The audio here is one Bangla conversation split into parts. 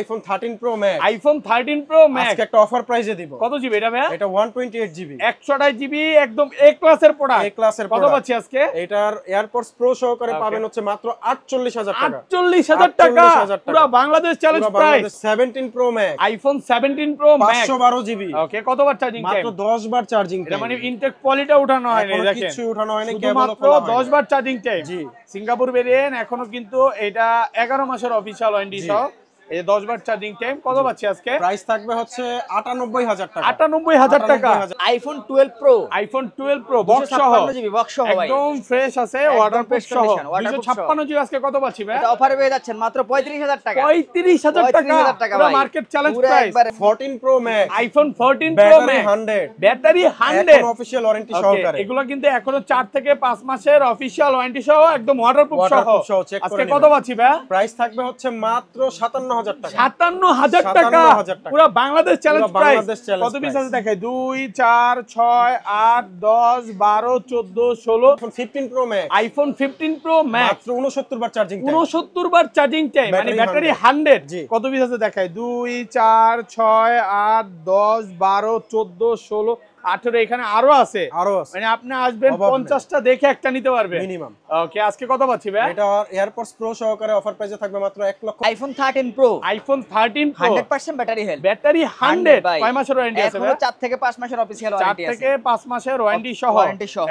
iPhone 13 Pro Max। iPhone 13 Pro Max আজকে একটা অফার প্রাইসে দিব। কত জিবি এটা ভাই? এটা 128 জিবি। 128 জিবি একদম এ ক্লাসের প্রোডাক্ট। এ ক্লাসের কত পাচ্ছি আজকে? এটার AirPods Pro সহকারে পাবেন হচ্ছে মাত্র 48000 টাকা। 48000 টাকা পুরো Bangladesh challenge price. 17 Pro Max, iPhone 17 Pro Max 512 GB. Okay, কতবার চার্জিং টাইম? মাত্র 10 বার চার্জিং টাইম। এটা মানে ইনটেক কোয়ালিটি উঠানো হয়নি, দেখেন কিছু উঠানো হয়নি, কেবল মাত্র 10 বার চার্জিং টাইম। জি, সিঙ্গাপুর ভেরিয়েন্ট, এখনো কিন্তু এটা 11 মাসের অফিশিয়াল ওয়ারেন্টি সহ। এই 10 বার চার্জিং টাইম। কত পাচ্ছি আজকে? প্রাইস থাকবে হচ্ছে 98000 টাকা। 98000 টাকা। iPhone 12 Pro, iPhone 12 Pro box সহ, 256 জিবি বক্স সহ ভাই, একদম ফ্রেশ আছে, ওয়াটারপ্রুফ সহ। 256 জিবি আজকে কত পাচ্ছি ভাই? এটা অফারে পেয়ে যাচ্ছেন মাত্র 35000 টাকা। 35000 টাকা পুরো market challenge price. 14 Pro Max, iPhone 14 Pro Max 100, battery 100, official warranty সহকারে। এগুলো কিন্তু এখনো 4 থেকে 5 মাসের অফিশিয়াল ওয়ারেন্টি সহ, একদম ওয়াটারপ্রুফ সহ। আজকে কত পাচ্ছি ভাই? প্রাইস থাকবে হচ্ছে মাত্র 57000 টাকা। 57000 টাকা পুরো বাংলাদেশ চ্যালেঞ্জ প্রাইস। কত পিস আছে দেখাই? 2 4 6 8 10 12 14 16। iPhone 15 Pro Max, iPhone 15 Pro Max মাত্র 69 বার চার্জিং টাইম। 69 বার চার্জিং টাইম, মানে ব্যাটারি 100। কত পিস আছে দেখাই? 2 4 6 8 10 12 14 16 18। এখানে আরো আছে, মানে আপনি আসবেন 50টা দেখে একটা নিতে পারবেন মিনিমাম। ওকে, আজকে কত পাচ্ছি ভাই? এটা AirPods Pro সহকারে অফার প্রাইসে থাকবে মাত্র 1 লক্ষ। iPhone 13 Pro, iPhone 13 Pro 100% battery health, battery 100। কয় মাসের ওয়ারেন্টি আছে ভাই? 4 থেকে 5 মাসের অফিশিয়াল ওয়ারেন্টি 4 আছে। থেকে 5 মাসের ওয়ারেন্টি সহ,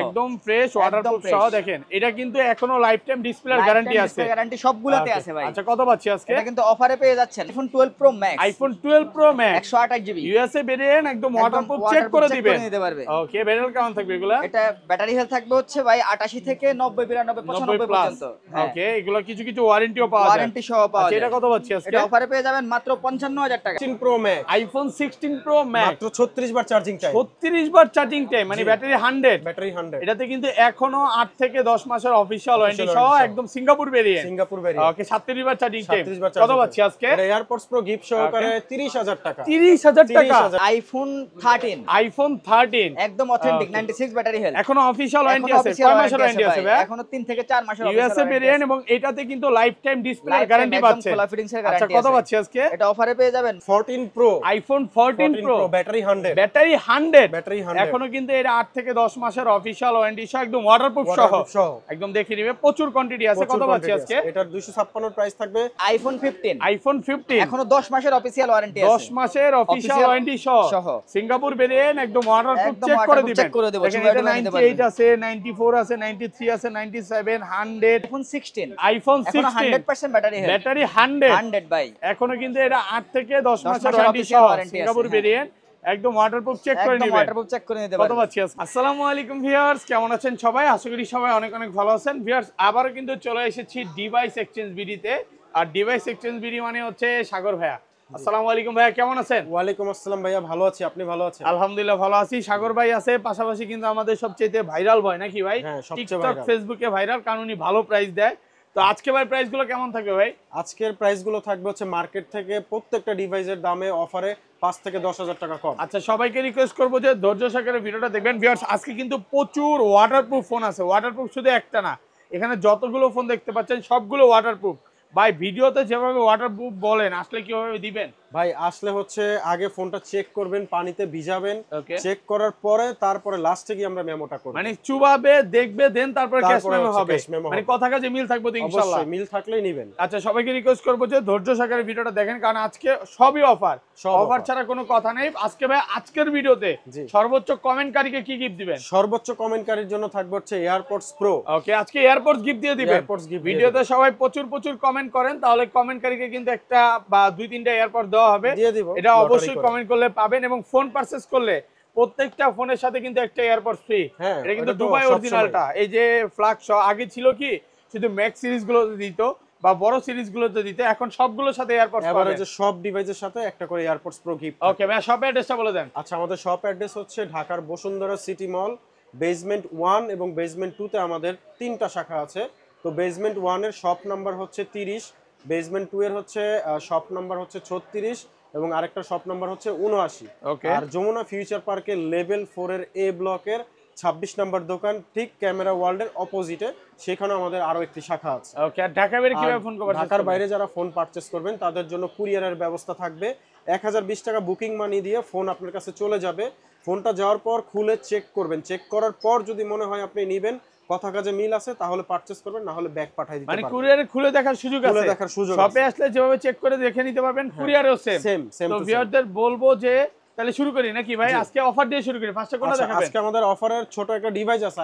একদম ফ্রেশ ওয়াটারপ্রুফ সহ। দেখেন এটা কিন্তু এখনো লাইফ টাইম ডিসপ্লের গ্যারান্টি আছে, গ্যারান্টি সবগুলোতে আছে ভাই। আচ্ছা কত পাচ্ছি আজকে? এটা কিন্তু অফারে পেয়ে যাচ্ছেন iPhone 12 Pro Max, iPhone 12 Pro Max 128 GB USA variant, একদম ওয়াটারপ্রুফ চেক করে দিবেন। নিতে পারবে। ওকে, ব্যাটারি কেমন থাকবে এগুলা? এটা ব্যাটারি হেলথ থাকবে হচ্ছে ভাই 88 থেকে 90 92 95 পর্যন্ত। ওকে, এগুলো কিছু কিছু ওয়ারেন্টিও পাওয়া যায়, ওয়ারেন্টি সহ পাওয়া যায়। এটা কত পাচ্ছি আজকে? এটা অফারে পেয়ে যাবেন মাত্র 55000 টাকা। 16 Pro Max, iPhone 16 Pro Max মাত্র 36 বার চার্জিং টাইম। 36 বার চার্জিং টাইম, মানে ব্যাটারি 100। ব্যাটারি 100। এটাতে কিন্তু এখনো 8 থেকে 10 মাসের অফিশিয়াল ওয়ারেন্টি সহ, একদম সিঙ্গাপুর ভেরিয়েন্ট। ওকে, 37 বার চার্জিং টাইম। কত পাচ্ছি আজকে? এটা AirPods Pro গিফট সহকারে 30000 টাকা। 30000 টাকা। iPhone 13, iPhone 13 একদম অথেন্টিক 96 ব্যাটারি হেলথ, এখনো অফিশিয়াল ওয়ারেন্টি আছে। কয় মাসের ওয়ারেন্টি আছে ভাই? এখনো 3 থেকে 4 মাসের ইউএসএ ভেরিয়েন্ট, এবং এটাতে কিন্তু লাইফ টাইম ডিসপ্লে গ্যারান্টি পাচ্ছে। খোলা ফিটিংস এর আচ্ছা গ্যারান্টি কত পাচ্ছি আজকে? এটা অফারে পেয়ে যাবেন 14 Pro, iPhone 14 Pro battery 100, battery 100। Battery 100। এখনো কিন্তু এটা 8 থেকে 10 মাসের অফিশিয়াল ওয়ারেন্টি সহ, একদম ওয়াটারপ্রুফ সহ, একদম দেখে নিবে। প্রচুর কোয়ান্টিটি আছে। কত পাচ্ছি আজকে? এটার 256 প্রাইস থাকবে। iPhone 15, iPhone 15 এখনো 10 মাসের অফিশিয়াল ওয়ারেন্টি আছে। 10 মাসের অফিশিয়াল ওয়ারেন্টি সহ, সিঙ্গাপুর ভেরিয়েন্ট, একদম ওয়াটারপ্রুফ চেক করে দিবেন। দেখেন এটা 98 আছে, 94 আছে, 93 আছে, 97 100। iPhone 16, iPhone 16 100% battery health, battery 100 ভাই। এখনো কিন্তু এটা 8 থেকে 10 মাসের ওয়ারেন্টি সহ, সিঙ্গাপুর ভেরিয়েন্ট, একদম ওয়াটারপ্রুফ চেক করে নিবেন। ওয়াটারপ্রুফ চেক করে নিতে পারবেন। কত পাচ্ছি আজকে? আসসালামু আলাইকুম ভিউয়ার্স, কেমন আছেন সবাই? আশা করি সবাই অনেক অনেক ভালো আছেন। ভিউয়ার্স, আবারো কিন্তু চলে এসেছি ডিভাইস এক্সচেঞ্জ বিডিতে। আর ডিভাইস এক্সচেঞ্জ বিডি মানে হচ্ছে সাগর ভাইয়া। আসসালামু আলাইকুম ভাইয়া, কেমন আছেন? ওয়ালাইকুম আসসালাম ভাইয়া, ভালো আছি। আপনি ভালো আছেন? আলহামদুলিল্লাহ ভালো আছি। সাগর ভাই আছে, পাশাপাশি কিন্তু আমাদের সবচেয়ে ভাইরাল বয় নাকি ভাই? টিকটক ফেসবুকে ভাইরাল, কারণ উনি ভালো প্রাইস দেয়। তো আজকে ভাই প্রাইস গুলো কেমন থাকবে ভাই? আজকের প্রাইস গুলো থাকবে হচ্ছে মার্কেট থেকে প্রত্যেকটা ডিভাইসের দামে অফারে 5 থেকে 10000 টাকা কম। আচ্ছা, সবাইকে রিকোয়েস্ট করবো যে ধৈর্য সহকারে ভিডিওটা দেখবেন। ভিউয়ার্স, আজকে কিন্তু প্রচুর ওয়াটারপ্রুফ ফোন আছে। ওয়াটারপ্রুফ শুধু একটা না, এখানে যতগুলো ফোন দেখতে পাচ্ছেন সবগুলো ওয়াটারপ্রুফ। ভাই ভিডিওতে যেভাবে ওয়াটারপ্রুফ বলেন, আসলে কিভাবে দিবেন? ভাই আসলে হচ্ছে আগে ফোনটা চেক করবেন, পানিতে ভিজাবেন, চেক করার পরে তারপরে লাস্টে গিয়ে আমরা মেমোটা করব। মানে চুবাবে, দেখবে, দেন তারপরে ক্যাশ মেমো হবে। মানে কথা কাজে মিল থাকবে তো ইনশাআল্লাহ? অবশ্যই মিল থাকলেই নেবেন। আচ্ছা, সবাইকে রিকোয়েস্ট করবো যে ধৈর্য সহকারে ভিডিওটা দেখেন, কারণ আজকে সবই অফার। অফার ছাড়া কোনো কথা নেই। আজকে ভাই আজকের ভিডিওতে সর্বোচ্চ কমেন্টকারীকে কি গিফট দিবেন? সর্বোচ্চ কমেন্টকারীর জন্য থাকবে হচ্ছে AirPods Pro। ওকে, আজকে এয়ারপডস গিফট দিয়ে দিবেন। ভিডিওতে সবাই প্রচুর প্রচুর কমেন্ট করেন, তাহলে কমেন্টকারীকে কিন্তু একটা বা 2-3টা এয়ারপড দেওয়া হবে। দিয়ে দিব, এটা অবশ্যই কমেন্ট করলে পাবেন। এবং ফোন পারচেজ করলে প্রত্যেকটা ফোনের সাথে কিন্তু একটা এয়ারপডস ফ্রি। এটা কিন্তু দুবাই অরিজিনালটা। এই যে ফ্ল্যাক্স আগে ছিল কি শুধু ম্যাক্স সিরিজ গুলোতে দিত বা বড় সিরিজ গুলোতে দিত, এখন সবগুলোর সাথে এয়ারপডস পাবেন। এবারে যে সব ডিভাইসের সাথে একটা করে AirPods Pro গিফট। ওকে ভাই, শপ অ্যাড্রেসটা বলে দেন। আচ্ছা, আমাদের শপ অ্যাড্রেস হচ্ছে ঢাকার বসুন্ধরা সিটি মল, বেসমেন্ট 1 এবং বেসমেন্ট 2 তে আমাদের 3টা শাখা আছে। তো বেসমেন্ট 1 এর শপ নাম্বার হচ্ছে 30, বেসমেন্ট 2 এর হচ্ছে শপ নাম্বার হচ্ছে 36 এবং আরেকটা শপ নাম্বার হচ্ছে 79। আর যমুনা ফিউচার পার্কের লেভেল 4 এর A ব্লকের 26 নম্বর দোকান, ঠিক ক্যামেরা ওয়ার্ল্ডের অপোজিটে, সেখানে আমাদের আরো একটি শাখা আছে। ওকে, আর ঢাকার বাইরে কিভাবে ফোন করবেন? ঢাকার বাইরে যারা ফোন পারচেজ করবেন তাদের জন্য কুরিয়ারের ব্যবস্থা থাকবে। 1020 টাকা বুকিং মানি দিয়ে ফোন আপনার কাছে চলে যাবে। ফোনটা যাওয়ার পর খুলে চেক করবেন, চেক করার পর যদি মনে হয় আপনি নেবেন, কথা কাজে মিল আছে, তাহলে পারচেজ করবেন, না হলে ব্যাক পাঠিয়ে দিতে মানে পারবেন। কুরিয়ারে খুলে দেখার সুযোগ আছে, খুলে দেখার সুযোগ শপে আসলে যেভাবে চেক করে দেখে নিতে পারবেন, কুরিয়ারেও সেম সেম। তো ভিউয়ারদের বলবো যে তাহলে শুরু করি নাকি ভাই? আজকে অফার দিয়ে শুরু করি। ফার্স্টে কোনটা দেখাবেন? আজকে আমাদের অফারের ছোট একটা ডিভাইস আছে,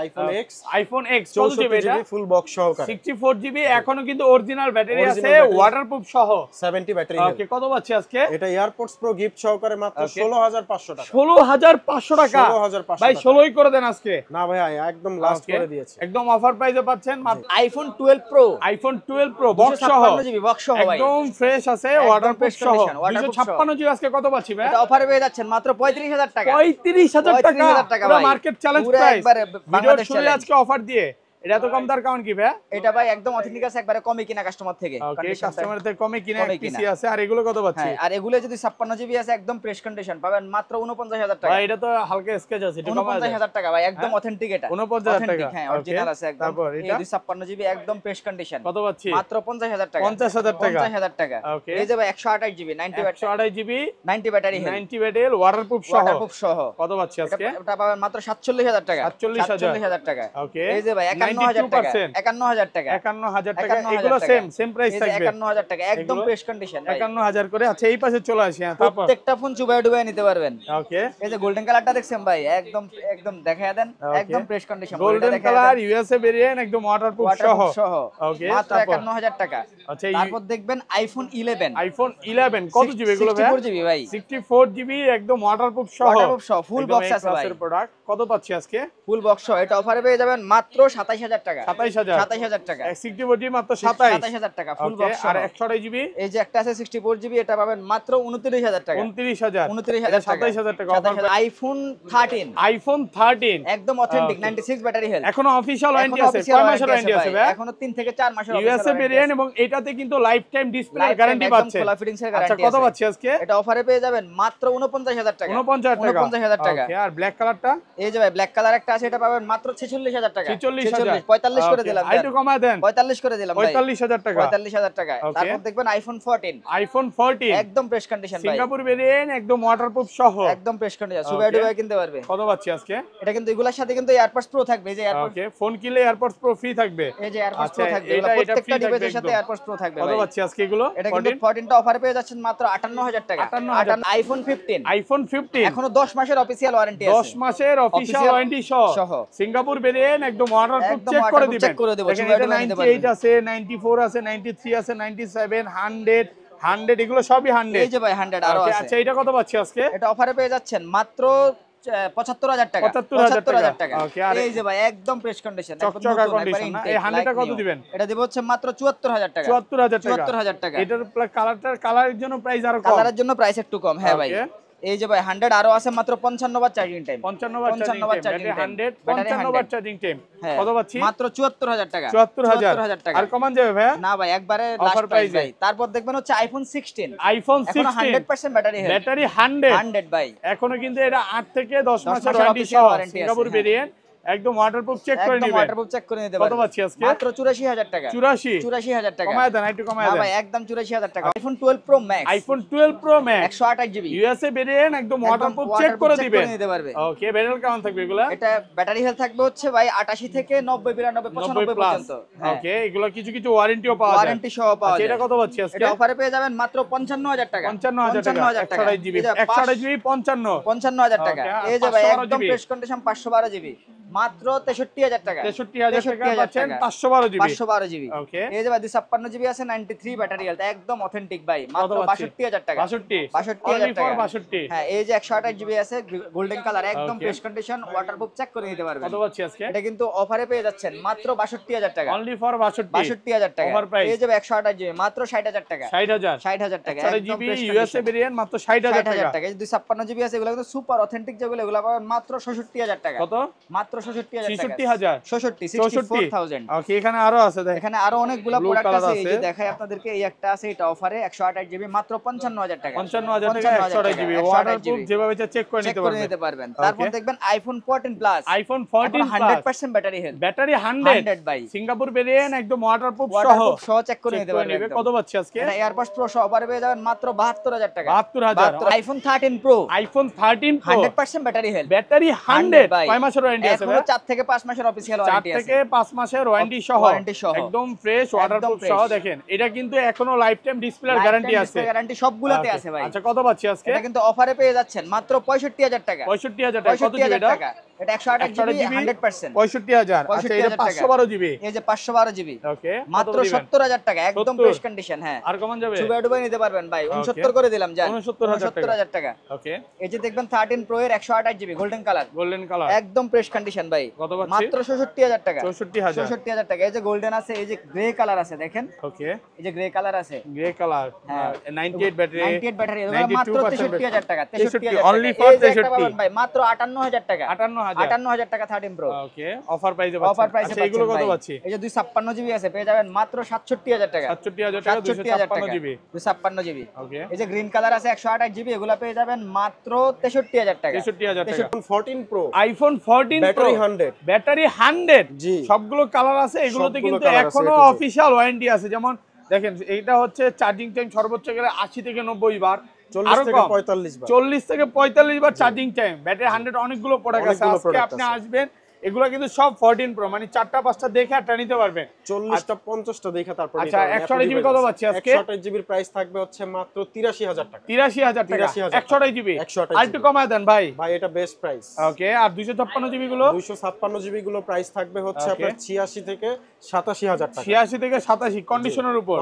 iPhone x 64 GB full box সহকারে, 64 জিবি, এখনো কিন্তু অরিজিনাল ব্যাটারি আছে, ওয়াটারপ্রুফ সহ 70 ব্যাটারি। ওকে, কত পাচ্ছি আজকে? এটা এয়ারপডস প্রো গিফট সহকারে মাত্র 16500 টাকা। 16500 টাকা 16500 ভাই, 16ই করে দেন আজকে। না ভাই, একদম লাস্ট করে দিয়েছি, একদম অফার প্রাইসে পাচ্ছেন মাত্র iPhone 12 pro, iPhone 12 pro box সহ 256 জিবি বক্স সহ ভাই, একদম ফ্রেশ আছে, একদম ওয়াটারপ্রুফ fresh সহ condition, waterproof 256 জিবি। আজকে কত পাচ্ছি ভাই? এটা অফারে পেয়ে যাচ্ছেন মাত্র 35000 টাকা। 35000 টাকা 35000 টাকা পুরো ভাই, মার্কেট চ্যালেঞ্জ পুরো প্রাইস। একবারে ভিডিওর বাংলাদেশ শুরুতে চ্যালেঞ্জ। আজকে অফার দিয়ে এটা তো কম দার কারণ কি ভাই? এটা ভাই একদম অথেন্টিক আছে, একবারে কমই কিনা কাস্টমার থেকে। ওকে, Condition টা- কাস্টমারদের কমে কিনে কমে পিসি কিনা। আছে। আর এগুলো কত পাচ্ছি? হ্যাঁ, আর এগুলো যদি 56 জিবি আছে একদম ফ্রেশ কন্ডিশন পাবেন মাত্র 49000 টাকা। ভাই এটা তো হালকা স্কেচ আছে, একটু কমায় দেন। 49000 টাকা ভাই, একদম হ্যাঁ? অথেন্টিক এটা। 49000 টাকা। Authentic, হ্যাঁ, অরিজিনাল Okay, আছে একদম। তারপর এই এটা 56 জিবি একদম ফ্রেশ কন্ডিশন। কত পাচ্ছি? মাত্র 50000 টাকা। 50000 টাকা। 50000 টাকা। Okay. এই যে ভাই 128 GB 90 battery, 128 GB 90 battery health, 90 battle waterproof সহ ওয়াটারপ্রুফ সহ। কত পাচ্ছি আজকে? এটা পাবেন মাত্র 47000 টাকা। 47000 টাকা। ওকে, এই যে ভাই 51000 টাকা। 92% 51000 টাকা। 51000 টাকা। 51000 এগুলো টাকা। সেম প্রাইস এই যে থাকবে। 51000 টাকা একদম এগুলো ফ্রেশ কন্ডিশন ভাই। 51000 করে। আচ্ছা, এই পাশে চলে আসি। হ্যাঁ, তারপর প্রত্যেকটা ফোন চুবায় ডুবায় নিতে পারবেন। ওকে, এই যে গোল্ডেন কালারটা দেখছেন ভাই, একদম একদম দেখায় দেন, Okay. একদম fresh condition. Golden colour USA variant একদম ওয়াটারপ্রুফ সহ। ওকে, মাত্র তারপর 51000 টাকা। আচ্ছা, তারপর দেখবেন আইফোন 11, আইফোন 11 কত জিবি এগুলো ভাই? 64 জিবি ভাই, 64 জিবি একদম ওয়াটারপ্রুফ সহ। ওয়াটারপ্রুফ সহ ফুল বক্স আছে ভাই, প্রোডাক্ট কত পাচ্ছি আজকে? ফুল বক্স সহ। এটা অফারে পেয়ে যাবেন মাত্র 27000 টাকা। 27000 27000 টাকা। 64 জিবি মাত্র 27। 27000 টাকা ফুল ওকে, বক্স আর সহ। 128 জিবি এই যে একটা আছে 64 জিবি, এটা পাবেন মাত্র 29000 টাকা। 29000 29000 টাকা। 27000 টাকা। আইফোন 13 আইফোন 13 একদম অথেন্টিক Okay. 96 battery health. এখনো অফিশিয়াল ওয়ারেন্টি আছে। কয় মাসের ওয়ারেন্টি আছে ভাই? এখনো 3 থেকে 4 মাসের ইউএসএ ভেরিয়েন্ট এবং এটাতে কিন্তু লাইফ টাইম ডিসপ্লে গ্যারান্টি পাচ্ছে। খোলা ফিটিংস এর আচ্ছা, গ্যারান্টি কত পাচ্ছি আজকে? এটা অফারে পেয়ে যাবেন মাত্র 49000 টাকা। 49000 টাকা। টাকা। ওকে, আর ব্ল্যাক কালারটা? এই যে ভাই ব্ল্যাক কালার একটা আছে, এটা পাবেন মাত্র 46000 টাকা। 46000 45 করে দিলাম আইটু কমায় দেন। 45 করে দিলাম ভাই, 45000 টাকা। 45000 টাকা। Okay. তারপর দেখবেন আইফোন 14 আইফোন 14 একদম ফ্রেশ কন্ডিশন ভাই, সিঙ্গাপুর ভেরিয়েন্ট একদম ওয়াটারপ্রুফ সহ। একদম ফ্রেশ কন্ডিশন, Okay. সুবাই ডুবাই কিনতে পারবে। কত পাচ্ছি আজকে? এটা কিন্তু এগুলোর সাথে কিন্তু এয়ারপডস প্রো থাকবে। এই যে এয়ারপডস, ওকে, ফোন কিনলে এয়ারপডস প্রো ফ্রি থাকবে। এই যে এয়ারপডস আচ্ছা, প্রো থাকবে, এটা প্রত্যেকটা free থাকবে ডিভাইসের সাথে একদম। এয়ারপডস প্রো থাকবে কত ভাই। পাচ্ছি আজকে এগুলো? এটা কিন্তু 14 টা অফারে পেয়ে যাচ্ছেন মাত্র 58000 টাকা। 58,000 আইফোন 15 আইফোন 15 এখনো 10 মাসের অফিশিয়াল ওয়ারেন্টি আছে। 10 মাসের অফিশিয়াল Official ওয়ারেন্টি সহ সহ। সিঙ্গাপুর ভেরিয়েন্ট একদম ওয়াটারপ্রুফ একদম চেক করে waterproof দিবেন। check করে দেব, দেখেন, সুবাই এটা ডুবাই নিতে 98 পারবেন। আছে, 94 আছে, 93 আছে, 97, 100 এগুলো সবই 100। এই যে ভাই 100 আরো Okay, আছে। আচ্ছা, এটা কত পাচ্ছি আজকে? এটা অফারে পেয়ে যাচ্ছেন মাত্র 75000 টাকা। 75000 টাকা। Okay, আর এই যে ভাই একদম ফ্রেশ কন্ডিশন, চকচকা condition না? এই 100 টা কত দিবেন? এটা দেব হচ্ছে মাত্র 74000 টাকা। 74000 টাকা। 74000 টাকা। এটার কালারের জন্য প্রাইস আরো কম। কালারের জন্য প্রাইস একটু কম, হ্যাঁ ভাই। Okay. এই যে ভাই 100 আরো আছে মাত্র 55 বার চার্জিং টাইম। 55 বার চার্জিং টাইম, 55 বার চার্জিং টাইম। কত পাচ্ছি? মাত্র 74000 টাকা। 74000 টাকা। আর কমান যাবে ভাই? না ভাই, একবারে Offer লাস্ট প্রাইস price এ। ভাই। তারপর দেখবেন হচ্ছে আইফোন 16 আইফোন এখনো 16 100% ব্যাটারি হেলথ। ব্যাটারি 100 100 ভাই। এখনো কিন্তু এটা 8 থেকে 10 মাসের মাসের ওয়ারেন্টি official সহ warranty আছে, সিঙ্গাপুর হ্যাঁ। ভেরিয়েন্ট একদম ওয়াটারপ্রুফ চেক করে একদম নেবেন। ওয়াটারপ্রুফ চেক করে নিতে কত পারবেন। পাচ্ছি আজকে? মাত্র 84000 টাকা। 84 84000 টাকা। কমায় দেন, একটু কমায় না দেন। ভাই, একদম 84000 টাকা। IPhone 12 pro max, iPhone 12 pro max 128 GB, USA variant একদম ওয়াটারপ্রুফ চেক waterproof করে check দিবেন। নিতে পারবে। ওকে, ব্যাটারি কেমন থাকবে এগুলা? এটা ব্যাটারি হেলথ থাকবে হচ্ছে ভাই 88 থেকে 90 92 95 প্লাস। পর্যন্ত। হ্যাঁ। ওকে, এগুলো কিছু কিছু ওয়ারেন্টিও পাওয়া যায়। ওয়ারেন্টি সহ পাওয়া আচ্ছা, যায়। এটা কত পাচ্ছি আজকে? এটা অফারে পেয়ে যাবেন মাত্র 55000 টাকা। 55000 টাকা। 55000 টাকা। 128 জিবি, এই যে 128 জিবি 55 55000 টাকা। Okay, আর এই যে ভাই 512 একদম GB ফ্রেশ কন্ডিশন 512 জিবি মাত্র 63000 টাকা। 63000 টাকা 63000 পাচ্ছেন টাকা। 512 জিবি। 512 জিবি। ওকে, এই যে ভাই 256 জিবি আছে, 93 ব্যাটারি হেলথ, একদম অথেন্টিক ভাই, মাত্র পাচ্ছি? 62000 টাকা। 62 62000 Only for টাকা। 62 হ্যাঁ, এই যে 128 জিবি আছে, গোল্ডেন কালার, একদম Okay. Fresh condition, waterproof check করে নিতে পারবেন। কত পাচ্ছি আজকে? এটা কিন্তু অফারে পেয়ে যাচ্ছেন মাত্র 62000 টাকা। অনলি ফর 62 62000 টাকা। Over price। এই যে ভাই 128 জিবি মাত্র 60000 টাকা। 60000 60000 টাকা। 128 একদম GB fresh USA condition। Variant মাত্র 60000 টাকা। 60000 টাকা। এই যে 256 জিবি আছে, এগুলো কিন্তু সুপার অথেন্টিক, যেগুলো এগুলো পাবেন মাত্র 67000 টাকা। কত? মাত্র 66000 64000 ওকে এখানে আরো আছে দেখেন এখানে আরো অনেকগুলো প্রোডাক্ট আছে এই যে দেখাই আপনাদেরকে এই একটা আছে এটা অফারে 128 জিবি মাত্র 55000 টাকা 55000 টাকা 128 জিবি ওয়াটারপ্রুফ যেভাবে চেক করে নিতে পারবেন তারপর দেখবেন iPhone 14 plus iPhone 14 100% battery health battery 100 ভাই সিঙ্গাপুর ভেরিয়েন্ট একদম ওয়াটারপ্রুফ সহ চেক করে নিতে পারবেন কত পাচ্ছি আজকে এটা এয়ারপডস প্রো সহ অফারে পেয়ে যাবেন মাত্র 72000 টাকা 72000 iPhone 13 pro iPhone 13 pro 100% battery health battery 100 কয় মাসের ওয়ারেন্টি আছে ভাই 4 থেকে 5 মাসের অফিশিয়াল ওয়ারেন্টি আছে 4 থেকে 5 মাসের ওয়ারেন্টি সহ একদম ফ্রেশ ওয়াটারপ্রুফ সহ দেখেন এটা কিন্তু এখনো লাইফ টাইম ডিসপ্লের গ্যারান্টি আছে গ্যারান্টি সবগুলোতে আছে ভাই আচ্ছা কত পাচ্ছি আজকে এটা কিন্তু অফারে পেয়ে যাচ্ছেন মাত্র 65000 টাকা 65000 টাকা কত জিবি এটা এটা 128 জিবি 100% 65000 আচ্ছা এটা 512 জিবি এই যে 512 জিবি ওকে মাত্র 70000 টাকা একদম ফ্রেশ কন্ডিশন হ্যাঁ আর কমান যাবে ডুবাই নিতে পারবেন ভাই 69 করে দিলাম জান 69000 টাকা ওকে এই যে দেখবেন 13 প্রো এর 128 জিবি গোল্ডেন কালার একদম ফ্রেশ কন্ডিশন ভাই কত পাচ্ছি মাত্র 66000 টাকা 66000 টাকা এই যে গোল্ডেন আছে এই যে গ্রে কালার আছে দেখেন ওকে এই যে গ্রে কালার আছে গ্রে কালার 98 ব্যাটারি 98 ব্যাটারি মাত্র 63000 টাকা 63000 অনলি ফর 63 ভাই মাত্র 58000 টাকা 58000 টাকা 13 প্রো ওকে অফার প্রাইসে পাচ্ছেন অফার প্রাইসে আচ্ছা এগুলো কত পাচ্ছি এই যে 256 জিবি আছে পেয়ে যাবেন মাত্র 67000 টাকা 67000 টাকা 256 জিবি 256 জিবি ওকে এই যে গ্রিন কালার আছে 128 জিবি এগুলা পেয়ে যাবেন মাত্র 63000 টাকা 63000 টাকা iPhone 14 pro iPhone 14 pro battery 100 জি সবগুলো কালার আছে এগুলোতে কিন্তু এখনো অফিশিয়াল ওয়ারেন্টি আছে যেমন দেখেন এটা হচ্ছে চার্জিং টাইম সর্বোচ্চ গেলে 80 থেকে 90 বার 40 থেকে 45 বার 40 থেকে 45 বার চার্জিং টাইম ব্যাটারি 100 অনেকগুলো প্রোডাক্ট আছে আজকে আপনি আসবেন এগুলো কিন্তু সব 14 প্রো মানে 4টা 5টা দেখে একটা নিতে পারবেন 40টা 50টা দেখে তারপর আচ্ছা 128 জিবি কত পাচ্ছি আজকে 128 জিবির প্রাইস থাকবে হচ্ছে মাত্র 83000 টাকা 83000 টাকা 128 জিবি আর একটু কমায় দেন ভাই এটা বেস্ট প্রাইস ওকে আর 256 জিবি গুলো 256 জিবি গুলো প্রাইস থাকবে হচ্ছে আপনার 86 থেকে 87000 টাকা 86 থেকে 87 কন্ডিশনের উপর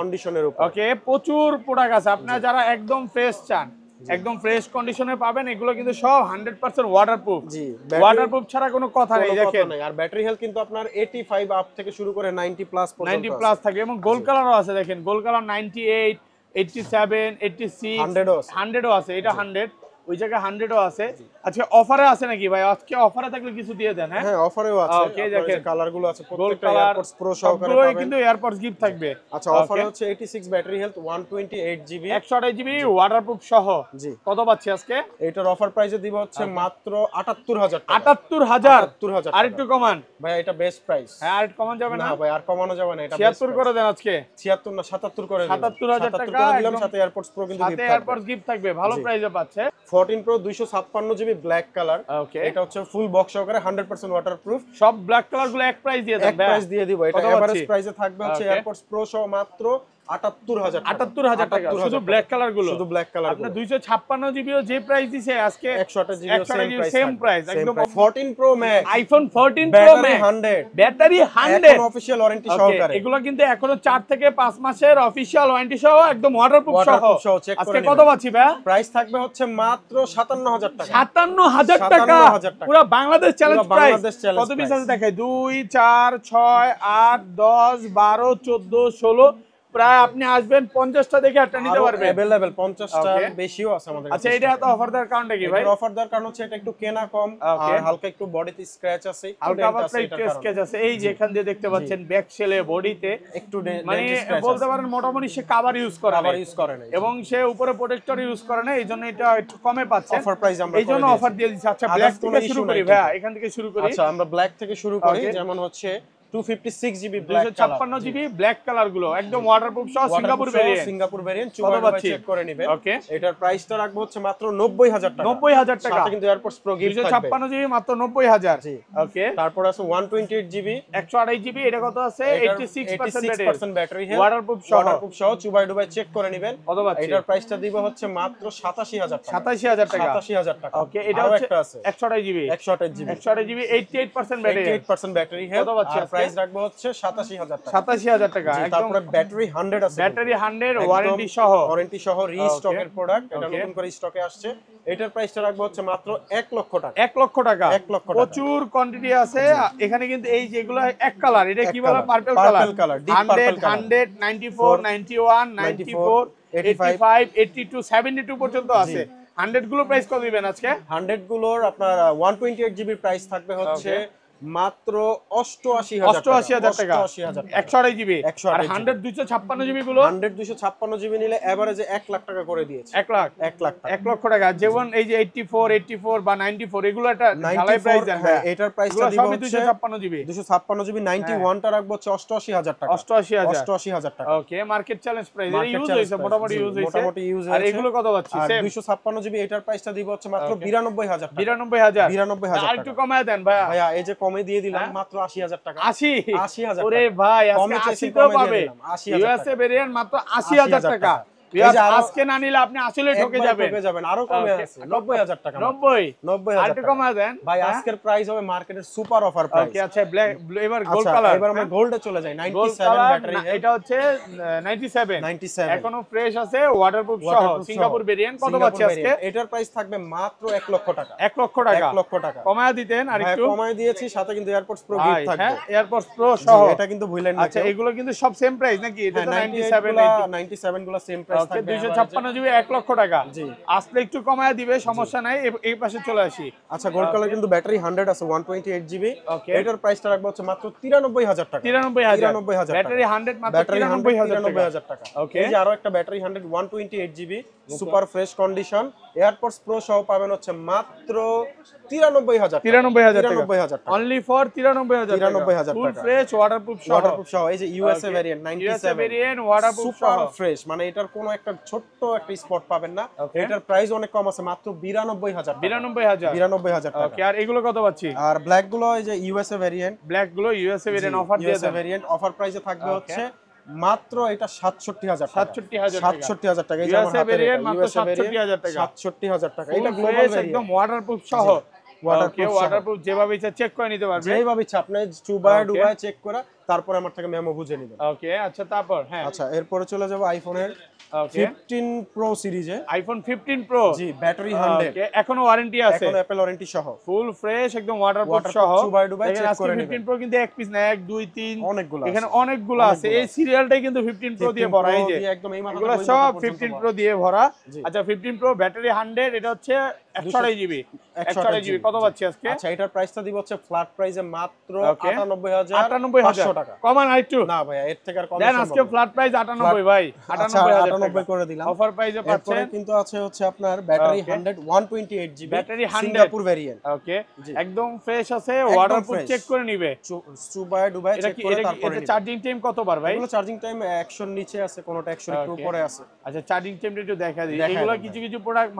ওকে প্রচুর প্রোডাক্ট আছে আপনারা যারা একদম ফ্রেশ চান একদম ফ্রেশ কন্ডিশনে পাবেন এগুলো কিন্তু সব 100% ওয়াটারপ্রুফ জি ওয়াটারপ্রুফ ছাড়া কোনো কথা নেই দেখেন আর ব্যাটারি হেলথ কিন্তু আপনার 85 আপ থেকে শুরু করে 90 প্লাস পর্যন্ত 90 প্লাস থাকে এবং গোল্ড কালারও আছে দেখেন গোল্ড কালার 98 87 86 100ও আছে এটা 100 ওই জায়গায় 100ও আছে আজকে অফারে আছে নাকি ভাই আজকে অফারে থাকলে কিছু দিয়ে দেন হ্যাঁ অফারেও আছে ওকে দেখেন কালারগুলো আছে প্রত্যেকটা এয়ারপডস প্রো সহকারে পাবেন কিন্তু এয়ারপডস গিফট থাকবে আচ্ছা অফারে হচ্ছে 86 battery health 128 GB 128 GB waterproof সহ জি কত পাচ্ছি আজকে এটার অফার প্রাইসে দিব হচ্ছে মাত্র 78000 টাকা 78000 আর একটু কমান ভাই এটা বেস্ট প্রাইস হ্যাঁ আর কমান যাবে না ভাই আর কমানো যাবে না এটা 76 করে দেন আজকে 76 না 77 করে দিন 77000 টাকা দিলাম সাথে এয়ারপডস প্রো কিন্তু সাথে এয়ারপডস গিফট থাকবে ভালো প্রাইসে পাচ্ছে 14 প্রো 256 জিবি ব্ল্যাক কালার এটা হচ্ছে ফুল বক্স সহকারে 100% ওয়াটারপ্রুফ সব ব্ল্যাক কালার গুলো এক প্রাইস দিয়ে দেন এক প্রাইস দিয়ে দিব এটা এভারেজ প্রাইসে থাকবে হচ্ছে এয়ারপডস প্রো সহ মাত্র 78000 টাকা শুধু ব্ল্যাক কালার গুলো শুধু ব্ল্যাক কালার আপনি 256 জিবিও যে প্রাইস দিছে আজকে 128 জিবি সেম প্রাইস একদম 14 pro max iPhone 14 pro max 100 battery 100 এখন অফিশিয়াল ওয়ারেন্টি সহকারে এগুলো কিন্তু এখনো 4 থেকে 5 মাসের অফিশিয়াল ওয়ারেন্টি সহ একদম ওয়াটারপ্রুফ সহ আজকে কত পাচ্ছি ভাই প্রাইস থাকবে হচ্ছে মাত্র 57000 টাকা 57000 টাকা পুরো বাংলাদেশ চ্যালেঞ্জ প্রাইস কত পিস আছে দেখাই 2 4 6 8 10 12 14 16 প্রায় আপনি আসবেন 50টা দেখে একটা নিতে পারবেন अवेलेबल 50টা বেশিও আছে আমাদের আচ্ছা এটা এত অফার দেওয়ার কারণটা কি ভাই অফার দেওয়ার কারণ হচ্ছে এটা একটু কেনা কম আর হালকা একটু বডিতে স্ক্র্যাচ আছে হালকা পাতলা একটু স্ক্র্যাচ আছে এই যে এখান দিয়ে দেখতে পাচ্ছেন ব্যাক শেলে বডিতে একটু মানে বলতে পারেন মোটামুটি সে কভার ইউজ করে না এবং সে উপরে প্রোটেক্টর ইউজ করে না এইজন্য এটা একটু কমে পাচ্ছে অফার প্রাইস আমরা এইজন্য অফার দিয়ে দিচ্ছি আচ্ছা ব্ল্যাক থেকে শুরু করি ভাই এখান থেকে শুরু করি আচ্ছা আমরা ব্ল্যাক থেকে শুরু করি যেমন হচ্ছে 256 GB black 256 GB black colour গুলো একদম ওয়াটারপ্রুফ সহ সিঙ্গাপুর ভেরিয়েন্ট চুবাই চেক করে নেবেন ওকে এটার প্রাইসটা রাখবো হচ্ছে মাত্র 90000 টাকা 90000 টাকা সাথে কিন্তু এয়ারপডস প্রো গিফট থাকবে 256 জিবি মাত্র 90000 জি ওকে তারপর আছে 128 জিবি 128 জিবি এটা কত আছে 86% ব্যাটারি হেলথ ওয়াটারপ্রুফ সহ চুবাই চেক করে নেবেন কত পাচ্ছি এটার প্রাইসটা দিব হচ্ছে মাত্র 87000 টাকা 87000 টাকা 87000 টাকা ওকে এটা হচ্ছে 128 GB 128 GB 88% battery 88% battery health আর প্রাইস রাখবো হচ্ছে 87000 টাকা 87000 টাকা তারপরে ব্যাটারি 100 আছে ব্যাটারি 100 ওয়ারেন্টি সহ রিস্টকের প্রোডাক্ট এটা নতুন করে স্টকে আসছে এটার প্রাইসটা রাখবো হচ্ছে মাত্র 1 লক্ষ টাকা 1 লক্ষ টাকা প্রচুর কোয়ান্টিটি আছে এখানে কিন্তু এই যেগুলো এক কালার এটা কি বলে পার্পল কালার 100 94 91 94 85 82 72 পর্যন্ত আছে 100 গুলো প্রাইস কত দিবেন আজকে 100 গুলোর আপনার 128 জিবি প্রাইস থাকবে হচ্ছে মাত্র 88,000 টাকা। 88,000 টাকা 128 জিবি আর 100 256 জিবি গুলো 100 256 জিবি নিলে এভারেজে 1 লাখ টাকা করে দিয়েছে। 1 লাখ 1 লাখ টাকা। 1 লক্ষ টাকা। যেমন এই যে 84 বা 94 এগুলো একটা ঢালাই প্রাইস দেন। হ্যাঁ, এটার প্রাইসটা দিব হচ্ছে 256 জিবি 256 জিবি 91 টা রাখবো হচ্ছে 88,000 টাকা। 88,000 টাকা। ওকে, মার্কেট চ্যালেঞ্জ প্রাইস। এটা ইউজ হইছে, মোটামুটি ইউজ হইছে। মোটামুটি ইউজ হইছে। আর এগুলো কত পাচ্ছি? আর সেম 256 জিবি এটার প্রাইসটা দিব হচ্ছে মাত্র 92,000 টাকা। 92,000 92,000 আর একটু কমায় দেন ভাইয়া। ভাইয়া এই যে কমে দিয়ে দিলাম মাত্র 80,000 টাকা। 80,000 টাকা। ওরে ভাই, কমে আজকে চেয়েছি, 80 তো কমে দিয়ে পাবে। দিলাম, 80,000 ইউএসএ ভেরিয়েন্ট মাত্র 80,000 টাকা। এই যে আরো- আজকে না নিলে আপনি আসলে ঠকে যাবেন। ঠকে যাবেন। আরো কমে আছে 90,000 টাকা। 90 আর একটু কমায় দেন ভাই আজকের প্রাইস হবে মার্কেটের সুপার অফার প্রাইস। ওকে, আচ্ছা ব্ল্যাক এবার গোল্ড কালার। এবার আমরা গোল্ডে চলে যাই। Gold 97 colour, battery health. এটা হচ্ছে 97 97 এখনো ফ্রেশ আছে, ওয়াটারপ্রুফ সহ সিঙ্গাপুর ভেরিয়েন্ট। কত পাচ্ছি আজকে? এটার প্রাইস থাকবে মাত্র 1 লক্ষ টাকা। 1 লক্ষ টাকা। 1 লক্ষ টাকা কমায় দিতেন আর একটু। কমায় দিয়েছি, সাথে কিন্তু এয়ারপোর্টস প্রো গিফট থাকবে। হ্যাঁ, এয়ারপোর্টস প্রো সহ। এটা কিন্তু ভুলেন না। আচ্ছা, এগুলো কিন্তু সব সেম প্রাইস নাকি? এটা তো 97 97 গুলো সেম প্রাইস ওকে, থাকবে। 256 জিবি 1 লক্ষ টাকা। জি। আসলে একটু কমায় দিবে, সমস্যা নাই। এই পাশে চলে আসি। আচ্ছা, গোল্ড কালার কিন্তু ব্যাটারি 100 আছে 128 জিবি। ওকে। এটার প্রাইসটা রাখবো হচ্ছে মাত্র 93,000 টাকা। 93,000 ব্যাটারি 100 মাত্র 93,000 টাকা। ওকে। এই যে আরো একটা battery 100 128 GB super fresh condition airports pro সহ পাবেন হচ্ছে মাত্র 93,000 টাকা। অনলি ফর 93,000 টাকা। ফুল ফ্রেশ ওয়াটারপ্রুফ সহ। ওয়াটারপ্রুফ সহ। এই যে ইউএসএ ভেরিয়েন্ট 97 ভেরিয়েন্ট ওয়াটারপ্রুফ সহ। সুপার ফ্রেশ, মানে এটার কোনো একটা ছোট্ট একটা স্পট পাবেন না। এটার প্রাইস অনেক কম আছে, মাত্র 92,000 টাকা। 92,000 টাকা। ওকে, আর এগুলো কত পাচ্ছি? আর ব্ল্যাক গুলো এই যে ইউএসএ ভেরিয়েন্ট, ব্ল্যাক গুলো ইউএসএ ভেরিয়েন্ট অফার দিয়ে ইউএসএ দেন। ভেরিয়েন্ট অফার প্রাইসে থাকবে হচ্ছে মাত্র এটা 67,000 টাকা। 67,000 টাকা। এই যে আমার ইউএসএ হাতে ভেরিয়েন্ট মাত্র ইউএসএ ভেরিয়েন্ট 67,000 টাকা। 67,000 টাকা। এটা এটা গ্লোবাল ফ্রেশ ভেরিয়েন্ট একদম ওয়াটারপ্রুফ সহ। ওয়াটারপ্রুফ যেভাবে ইচ্ছা চেক করে নিতে পারবে। যেভাবে ইচ্ছা আপনি চুবায় ডুবায় চেক করা, তারপরে আমার থেকে মেমো বুঝে নেবেন। ওকে, আচ্ছা তারপর হ্যাঁ। আচ্ছা, এরপরে চলে যাব আইফোনের ওকে, 15 প্রো সিরিজে। IPhone 15 pro. জি, ব্যাটারি 100। ওকে, এখনো ওয়ারেন্টি আছে। এখন অ্যাপল ওয়ারেন্টি সহ ফুল ফ্রেশ একদম ওয়াটারপ্রুফ সহ। চুবায় ডুবায় দেখেন চেক আজকে করে 15 নেবেন। প্রো কিন্তু এক পিস না, 1 2 3 অনেকগুলো এখানে আছে। অনেকগুলো আছে। এই সিরিয়ালটাই কিন্তু 15 প্রো দিয়ে 15 ভরা। এই Pro যে দিয়ে একদম এই মাথা এগুলো থেকে ওই সব মাথা পর্যন্ত 15 ভরা। প্রো দিয়ে ভরা। জি। আচ্ছা, 15 প্রো ব্যাটারি 100, এটা হচ্ছে 128 জিবি। 128 জিবি কত পাচ্ছি আজকে? আচ্ছা, এটার প্রাইসটা দিব হচ্ছে ফ্ল্যাট প্রাইসে মাত্র ওকে। 98,500 টাকা। কমান আরেকটু না ভাইয়া, এর থেকে আর কম দেন। আজকে ফ্ল্যাট প্রাইস 98 ভাই, 98,000 98,000 করে দিলাম। অফার প্রাইসে এরপরে পাচ্ছেন। কিন্তু আছে হচ্ছে আপনার battery okay. 100 128 GB battery 100 Singapore variant. Okay, জি। একদম ফ্রেশ আছে, ওয়াটারপ্রুফ fresh। চেক করে নিবে। চুবায় ডুবায় এটা চেক কি করে এটা তারপরে নিবেন। চার্জিং টাইম কতবার ভাই? এগুলো চার্জিং টাইম 100 এর নিচে আছে, কোনটা 100 এর একটু ওকে। উপরে আছে। আচ্ছা, চার্জিং টাইমটা একটু দেখা দিই। দেখায় এগুলো দেন কিছু কিছু প্রোডাক্ট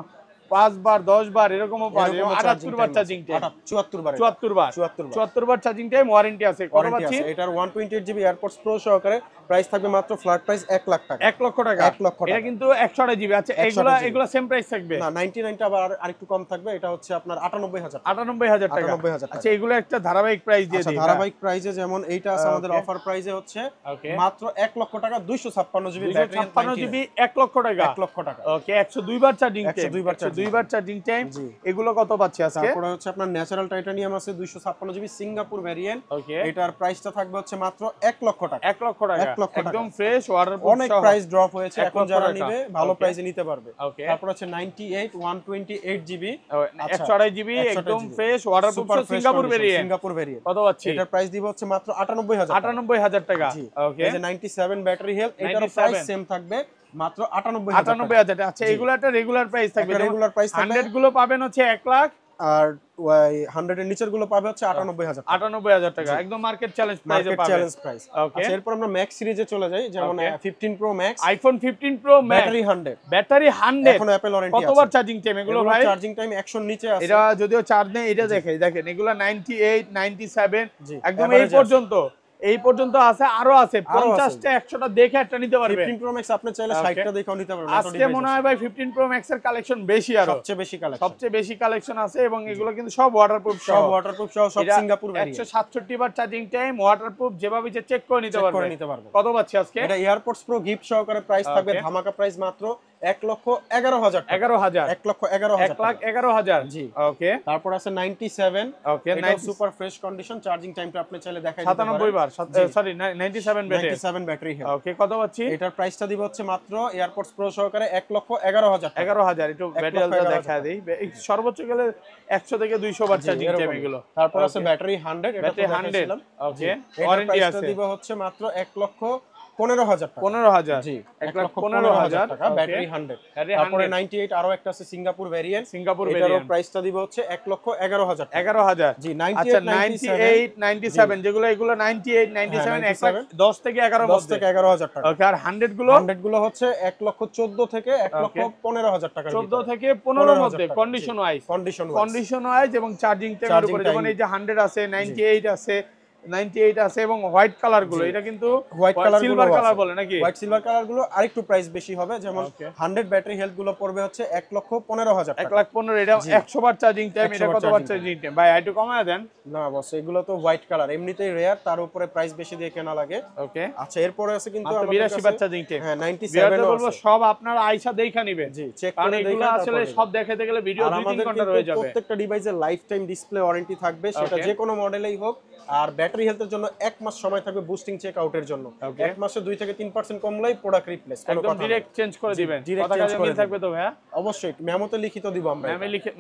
5 বার 10 বার এরকমও পাওয়া যায়। এরকমও 78 বার চার্জিং টাইম, 74 বার। 74 বার 74 বার চার্জিং টাইম, ওয়ারেন্টি আছে। কত ওয়ারেন্টি পাচ্ছি? আছে। এটার 128 জিবি এয়ারপোর্টস প্রো সহকারে প্রাইস থাকবে মাত্র ফ্ল্যাট প্রাইস 1 লাখ টাকা। 1 লক্ষ টাকা। 1 লক্ষ এটা টাকা। কিন্তু 128 জিবি। আচ্ছা, 128 GB এগুলা সেম প্রাইস থাকবে না, 99 টা আবার আরেকটু কম থাকবে। এটা হচ্ছে আপনার 98,000 টাকা। 98,000 টাকা। 98,000 টাকা। আচ্ছা, এগুলো একটা ধারাবাহিক প্রাইস দিয়ে আচ্ছা, দিই। ধারাবাহিক প্রাইসে যেমন এইটা আছে আমাদের ওকে। অফার প্রাইসে হচ্ছে ওকে, মাত্র 1 লক্ষ টাকা 256 জিবি ব্যাটারি 256 জিবি 1 লক্ষ টাকা। 1 লক্ষ টাকা। ওকে, 102 বার চার্জিং টাইম, 102 বার চার্জিং 102 বার চার্জিং টাইম। জি। এগুলো কত পাচ্ছি আজকে? তারপরে হচ্ছে আপনার ন্যাচারাল টাইটানিয়াম আছে 256 জিবি সিঙ্গাপুর ভেরিয়েন্ট। ওকে, এটার প্রাইসটা থাকবে হচ্ছে মাত্র 1 লক্ষ টাকা। 1 লক্ষ টাকা। 1 লক্ষ টাকা। একদম ফ্রেশ ওয়াটারপ্রুফ অনেক সহ। প্রাইস ড্রপ হয়েছে, 1 এখন লক্ষ যারা টাকা। নিবে ভালো ওকে। প্রাইসে নিতে পারবে। ওকে। তারপর হচ্ছে 98 128 জিবি 128 জিবি 128 একদম GB fresh waterproof super Singapore variant. Singapore variant. কত পাচ্ছি? এটার প্রাইস দিব হচ্ছে মাত্র 98,000 টাকা। 98,000 টাকা। জি। ওকে, এই যে 97 ব্যাটারি হেলথ, এটার 97 প্রাইস সেম থাকবে মাত্র 98,000 টাকা। 98,000 টাকা। আচ্ছা, জি। এগুলো একটা রেগুলার প্রাইস থাকবে। একটা regular price থাকবে। 100 গুলো পাবেন হচ্ছে 1 লাখ, আর ওই 100 এর নিচের গুলো পাবে হচ্ছে 98,000 টাকা। 98,000 টাকা। একদম মার্কেট চ্যালেঞ্জ প্রাইসে মার্কেট পাবেন। Challenge price. ওকে। আচ্ছা, এরপর আমরা ম্যাক্স সিরিজে চলে যাই, যেমন okay. 15 pro max iPhone 15 pro max battery 100 battery 100 এখন অ্যাপল ওয়ারেন্টি আছে। কতবার চার্জিং টাইম এগুলো ভাই? চার্জিং টাইম 100 এর নিচে আছে। এটা যদিও চার্জ নেই, এটা দেখেন এগুলো 98 97 জি, একদম এই average আছে। পর্যন্ত আছে, আরো আছে 50টা 100টা দেখে একটা নিতে পারবে। 15 প্রো ম্যাক্স আপনি চাইলে ওকে। 60টা দেখেও নিতে পারবেন। আজকে মনে হয় ভাই 15 প্রো ম্যাক্স এর কালেকশন বেশি, আরো সবচেয়ে বেশি কালেকশন, সবচেয়ে বেশি কালেকশন আছে, এবং এগুলো কিন্তু সব ওয়াটারপ্রুফ সব ওয়াটারপ্রুফ সহ সব সিঙ্গাপুর ভেরিয়েন্ট। 167 বার চার্জিং টাইম, ওয়াটারপ্রুফ, যেভাবে চেক করে নিতে চেক পারবে। করে নিতে পারবেন। কত পাচ্ছি আজকে? এটা এয়ারপোর্টস প্রো গিফট সহকারে প্রাইস থাকবে ওকে। ধামাকা প্রাইস মাত্র 1,11,000 টাকা। 11,000 1,11,000 টাকা। 1,11,000 জি। ওকে। তারপর আছে 97 ওকে, এটা সুপার ফ্রেশ কন্ডিশন, চার্জিং টাইমটা আপনি চাইলে দেখাই দিতে 97 বার, জি। Sorry 97 battery. 97 battery health. Okay, কত পাচ্ছি? এটার প্রাইসটা দিব হচ্ছে মাত্র এয়ারপডস প্রো সহকারে 1,11,000 টাকা। 11,000। একটু ব্যাটারিটা দেখা দেই। সর্বোচ্চ গেলে 100 থেকে 200 বার চার্জিং টাইম এগুলো। তারপর আছে ব্যাটারি 100, এটা তো ব্যাটারি 100 দেখাইছিলাম। ওকে, ওয়ারেন্টি ওয়ারেন্টি আছে। আছে। দিব হচ্ছে মাত্র 1,15,000 টাকা। 15,000 জি, 1,15,000 টাকা ব্যাটারি 100। তারপরে 98 আরো একটা আছে সিঙ্গাপুর ভেরিয়েন্ট। সিঙ্গাপুর এটারও ভেরিয়েন্ট প্রাইসটা দিব হচ্ছে 1,11,000 টাকা। 11,000। জি, আচ্ছা 98 97 যেগুলো, এগুলো 98 97 10 থেকে 11 10 মধ্যে। থেকে 11,000 টাকা। ওকে, আর 100 গুলো 100 গুলো হচ্ছে 1,14,000 থেকে 1,15,000 টাকার 14 ভিতরে। থেকে 15 মধ্যে, টাকা, condition wise. Condition condition wise এবং চার্জিং টাইমের Charging উপরে, time। যেমন এই যে 100 আছে, 98 আছে, 98 আছে এবং হোয়াইট কালার গুলো, এটা কিন্তু হোয়াইট কালার সিলভার কালার বলে নাকি? হোয়াইট সিলভার কালার গুলো আরেকটু প্রাইস বেশি হবে, যেমন Okay. 100 ব্যাটারি হেলথ গুলো পড়বে হচ্ছে 1,15,000 টাকা। 1,15,000। এটা 100 বার চার্জিং টাইম, 100 এটা বার কত বার charging চার্জিং টাইম ভাই? একটু কমায় দেন। না বস, এগুলো তো হোয়াইট কালার, এমনিতেই রেয়ার, তার উপরে প্রাইস বেশি দিয়ে কেনা লাগে। ওকে, আচ্ছা, এরপরে আছে কিন্তু মাত্র আমাদের 82 বার কাছে চার্জিং টাইম। হ্যাঁ 97 বিয়ারটা ও বলবো আছে। সব আপনারা আয়শা দেখা নেবেন। জি, চেক কারণ করে এগুলো দেখে আসলে তারপরে সব দেখাতে গেলে ভিডিও আর 2-3 আমাদের ঘন্টা কিন্তু রয়ে যাবে। প্রত্যেকটা ডিভাইসের লাইফ টাইম ডিসপ্লে ওয়ারেন্টি থাকবে, সেটা Okay. যে কোনো মডেলেই হোক। আর ব্যাটারি হেলথের জন্য 1 মাস সময় থাকবে বুস্টিং চেক আউটের জন্য। Okay. 1 মাসে 2 থেকে 3% কমলেই প্রোডাক্ট রিপ্লেস, কোনো একদম কথা না। ডাইরেক্ট চেঞ্জ করে দিবেন। direct কথা change কাজে করে মিল থাকবে তো ভাইয়া? অবশ্যই মেমোতে লিখিত দিব আমরা।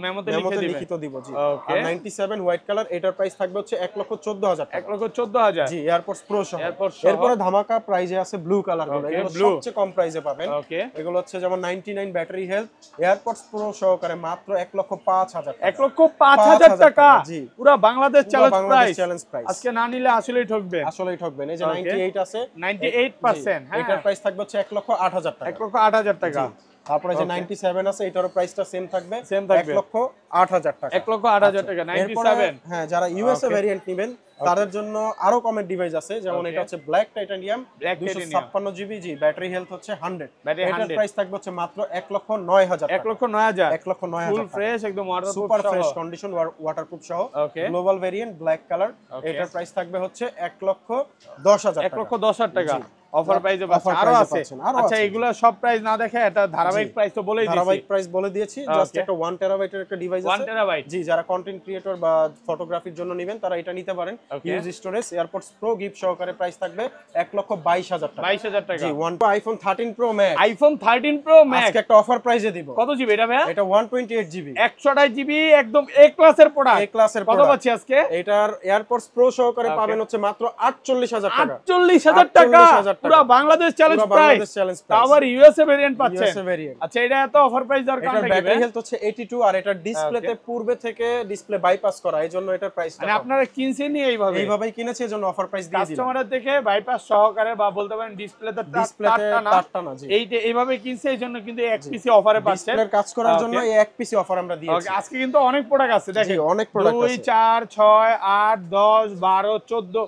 মেমোতে মেমোতে লিখে দিবেন। লিখিত দিব, জি। Okay. আর 97 হোয়াইট কালার, এটার প্রাইস থাকবে হচ্ছে 1,14,000 টাকা। 1,14,000। জি, এয়ারপডস প্রো সহ। AirPods সহ। এরপরে ধামাকা প্রাইজে আছে ব্লু কালার গুলো, Okay, এগুলো blue। সবচেয়ে কম প্রাইজে পাবেন। ওকে, এগুলো হচ্ছে যেমন 99 ব্যাটারি হেলথ এয়ারপডস প্রো সহকারে মাত্র 1,05,000 টাকা। 1,05,000 টাকা। জি। পুরো Bangladesh challenge price. Challenge price. আজকে না নিলে আসলেই ঠকবেন। আসলেই ঠকবেন। এই যে Okay. 98 আছে 98%, হ্যাঁ। এটার প্রাইস থাকবে হচ্ছে 1,08,000 টাকা। 1,08,000 টাকা। তারপরে যে Okay. 97 আছে, এটারও প্রাইসটা সেম থাকবে, Same থাকবে। 1,08,000 টাকা। 1,08,000 টাকা। এরপরে 97। হ্যাঁ, যারা ইউএসএ Okay. ভেরিয়েন্ট নেবেন তাদের জন্য আরো কমের ডিভাইস আছে, যেমন Okay. এটা হচ্ছে ব্ল্যাক টাইটানিয়াম Black 256 জিবি। জি, ব্যাটারি হেলথ হচ্ছে 100। Battery এটার 100 প্রাইস থাকবে হচ্ছে মাত্র 1,09,000 টাকা। 1,09,000। 1,09,000 ফুল ফ্রেশ, একদম ওয়াটারপ্রুফ সুপার সহ। ফ্রেশ কন্ডিশন, ওয়াটারপ্রুফ সহ। Okay. Global variant black colour, Okay. এটার প্রাইস থাকবে হচ্ছে 1,10,000 টাকা। 1,10,000 টাকা। জি। অফার প্রাইসে Offer পাচ্ছেন, আরো price এ আছে। পাচ্ছেন, আরো আচ্ছা, আছে। এগুলা সব প্রাইস না দেখে এটা ধারাবাহিক জি। প্রাইস তো বলেই দিয়েছি। ধারাবাহিক প্রাইস বলে দিয়েছি, জাস্ট Okay. একটা 1 টেরাবাইটের একটা ডিভাইস 1 আছে। টেরাবাইট। জি, যারা কন্টেন্ট ক্রিয়েটর বা ফটোগ্রাফির জন্য নেবেন তারা এটা নিতে পারেন। Okay. Use storage AirPods pro gift সহকারে প্রাইস থাকবে 1,22,000 টাকা। 22,000 টাকা। জি, iPhone 13 pro max iPhone 13 pro max আজকে একটা অফার প্রাইসে দিব। কত জিবি এটা ভাইয়া? এটা 128 জিবি 128 জিবি, একদম এ ক্লাসের প্রোডাক্ট। এ ক্লাসের কত প্রোডাক্ট পাচ্ছি আজকে? এটার এয়ারপডস প্রো সহকারে Okay. পাবেন হচ্ছে মাত্র 48,000 টাকা। 48,000 টাকা। 48,000 টাকা। পুরো বাংলাদেশ চ্যালেঞ্জ পুরো প্রাইস। Bangladesh challenge price. আবার ইউএসএ ভেরিয়েন্ট পাচ্ছেন। USA variant. আচ্ছা, এটা এত অফার প্রাইস দরকার এটার নাকি ব্যাটারি ভাই? হেলথ হচ্ছে 82, আর এটার ডিসপ্লেতে পূর্বে থেকে ডিসপ্লে বাইপাস করা, এইজন্য এটার প্রাইসটা মানে আপনারা কিনছেনই এইভাবেই কিনেছি, এজন্য অফার প্রাইস দিয়ে দিলাম। কাস্টমারের থেকে বাইপাস সহকারে, বা বলতে পারেন ডিসপ্লেতে ডিসপ্লেতে তারটা না, জি। এইটা এইভাবে কিনছে, এইজন্য কিন্তু এক পিসি অফারে পাচ্ছেন। ডিসপ্লের কাজ করার Okay. জন্য এই এক পিসি অফার আমরা দিয়েছি। ওকে, আজকে কিন্তু অনেক প্রোডাক্ট আছে জি, দেখেন। অনেক প্রোডাক্ট 2, আছে। 4, 6, 8, 10, 12,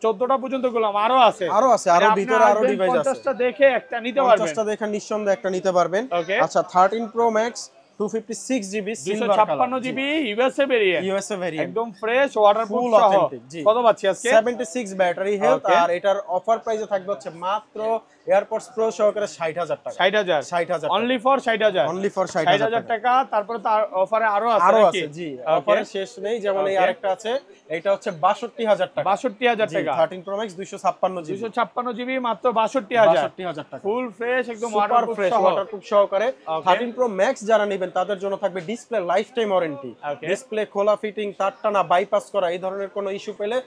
14টা পর্যন্ত গুলাম, আরো আছে। আরো আছে, আরো মানে ভিতরে আপনি আরো আসবেন, ডিভাইস আছে। 50টা দেখে একটা নিতে পারবেন। 50টা দেখে নিঃসন্দেহে একটা নিতে পারবেন। Okay. আচ্ছা, 13 pro max 256 GB silver colour 256 GB USA variant, USA variant, একদম ফ্রেশ ওয়াটারপ্রুফ ফুল সহ। অথেন্টিক। জি, কত পাচ্ছি আজকে? 76 ব্যাটারি হেলথ। Okay. আর এটার অফার প্রাইসে থাকবে হচ্ছে মাত্র এয়ারপডস প্রো সহকারে 60,000 টাকা। 60,000 60,000 অনলি ফর 60,000 অনলি ফর 60,000 60,000 টাকা। তারপরে তার অফারে আরো আছে আরো নাকি? আছে, জি। Okay. অফারে শেষ নেই, যেমন এই Okay. আরেকটা আছে, এটা হচ্ছে 62,000 টাকা। 62,000 জি, টাকা। 13 প্রো ম্যাক্স 256 জিবি 256 জিবি মাত্র 62,000 62,000 টাকা। ফুল ফ্রেশ, একদম সুপার ওয়াটারপ্রুফ ফ্রেশ সহ। ওয়াটারপ্রুফ সহকারে। Okay. 13 প্রো ম্যাক্স যারা নেবেন তাদের জন্য থাকবে display life time warranty. Okay. Display খোলা, ফিটিং, তার টানা, বাইপাস করা, এই ধরনের কোনো ইস্যু পেলে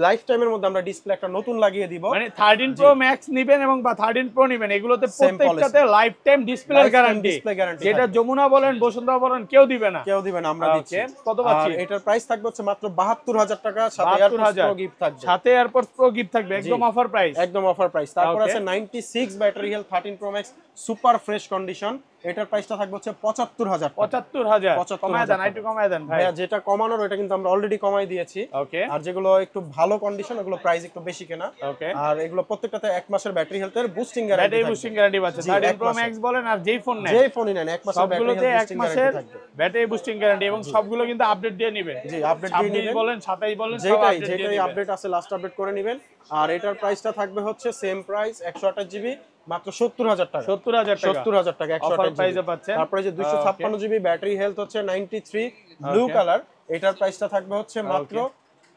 লাইফ টাইমের মধ্যে আমরা ডিসপ্লে একটা নতুন লাগিয়ে দিব। মানে 13 প্রো ম্যাক্স নিবেন এবং বা 13 প্রো নিবেন, এগুলোতে Same প্রত্যেকটাতে life time display Lifetime guarantee. display guarantee যেটা থাকবে। যমুনা বলেন, বসুন্ধরা বলেন, কেউ দিবে না। কেউ দিবেন, আমরা Okay. দিচ্ছি। কত পাচ্ছি? আর এটার প্রাইস থাকবে হচ্ছে মাত্র 72,000 টাকা, সাথে 72,000 এয়ারপডস প্রো গিফট থাকবে। সাথে এয়ারপডস প্রো গিফট থাকবে, একদম অফার প্রাইস। একদম অফার প্রাইস। তারপর Okay. আছে 96 battery health 13 pro max super fresh condition, এটার প্রাইসটা থাকবে হচ্ছে 75,000 টাকা। 75,000 75,000 কমায় দেন, একটু কমায় দেন ভাই। ভাইয়া, যেটা কমানোর ওটা কিন্তু আমরা অলরেডি কমাই দিয়েছি। ওকে আর যেগুলো একটু ভালো কন্ডিশন ওগুলো প্রাইস একটু বেশি কেনা। ওকে, আর এগুলো প্রত্যেকটাতে 1 মাসের ব্যাটারি হেলথের বুস্টিং গ্যারান্টি ব্যাটারি থাকবে। বুস্টিং গ্যারান্টি পাচ্ছে। জি, 13 এক প্রো মাসের। ম্যাক্স বলেন আর যেই ফোন নেন, যেই ফোনই নেন 1 মাসের ব্যাটারি সবগুলোতে হেলথ 1 বুস্টিং মাসের গ্যারান্টি থাকবে। ব্যাটারি বুস্টিং গ্যারান্টি, এবং সবগুলো কিন্তু আপডেট দিয়ে নেবেন। জি, আপডেট দিয়ে 26 নেবেন, বলেন 27 বলেন, সব যেটাই আপডেট দিয়ে যেটাই নেবেন। আপডেট আছে লাস্ট আপডেট করে নেবেন। আর এটার প্রাইসটা থাকবে হচ্ছে সেম প্রাইস 128 জিবি মাত্র 70,000 টাকা। 70,000 টাকা, 70,000 টাকা 128 প্রাইসে পাচ্ছেন। তারপরে যে 256 জিবি ব্যাটারি হেলথ হচ্ছে 93 ব্লু কালার, এটার প্রাইসটা থাকবে হচ্ছে মাত্র